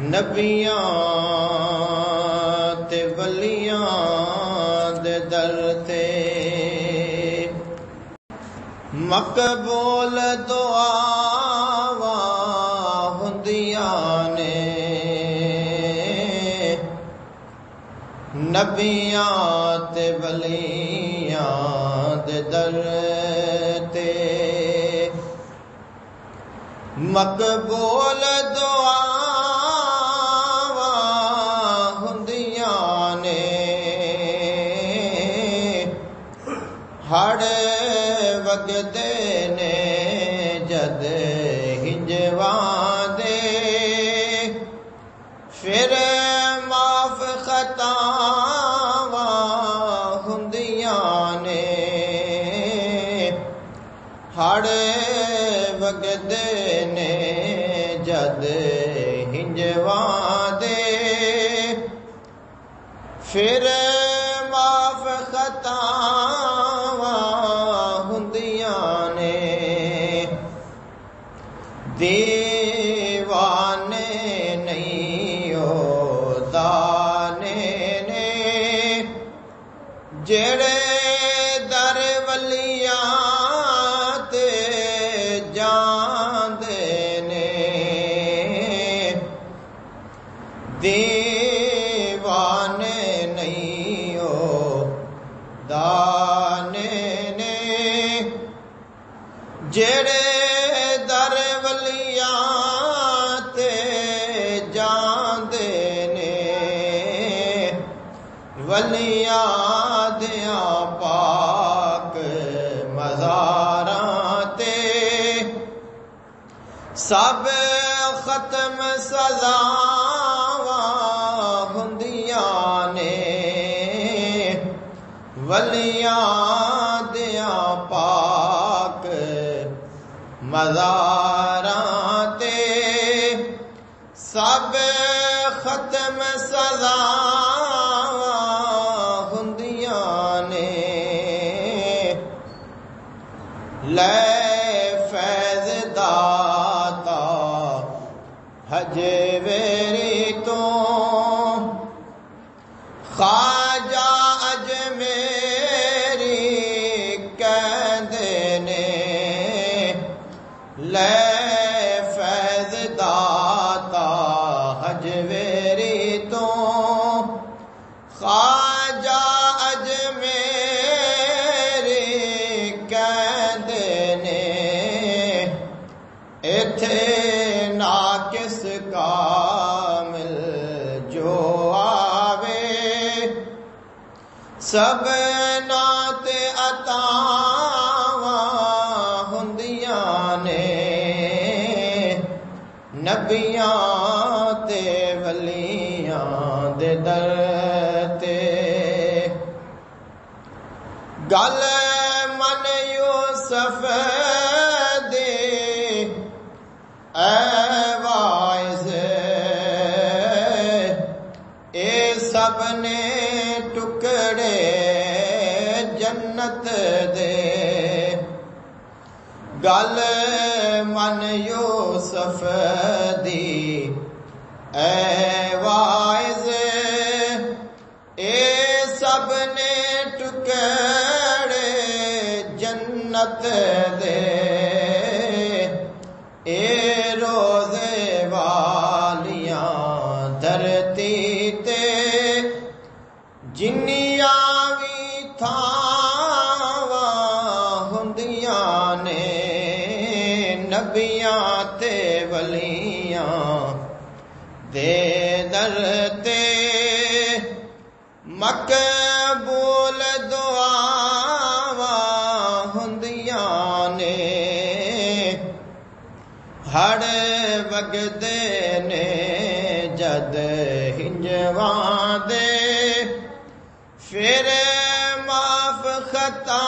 نبیاں تے ولیاں دے در تے مقبول دعاواں ہوندیاں نے نبیاں تے ولیاں دے در تے مقبول دعاواں ہوندیاں نے ہڑ وگدے نے جد ہنجواں دے پھر معاف خطاواں ہوندیاں نے ہڑ وگدے نے جد ہنجواں دے پھر معاف خطاواں ہوندیاں نے دیوانے نہیں او دانے نے جڑے در ولیاں تے جاندے نے دیوانے نہیں او دانے نے جڑے در ولیاں تے جاندے نے ولیاں دیاں پاک مزاراں تے سب ختم سزاواں ہوندیاں نے ولیاں دیاں پاک مزاراں تے سب ختم سزاواں ہوندیاں نے لے فیض داتا حجے ویری تو خواجہ اجمیری کہندے نے لے فیض داتا حجویری تو خواجہ اجمیری کہندے نے ایتھے ناقص کامل جو آوے سب نات عطاواں ہوندیاں نے نبیاں تے ولیاں دے در تے گل من یوسف دے اے وائز اے سب نے ٹکڑے جنت دے گل من یوسف دی اے وائز اے سب نے ٹکڑے جنت دے اے روزے والیاں دھرتی تے جنیاں وی تھاواں ہوندیاں نے نبیاں تے ولیاں دے در تے مقبول دعاواں ہوندیاں نے ہڑ وگدے نے جد ہنجواں دے پھر معاف خطا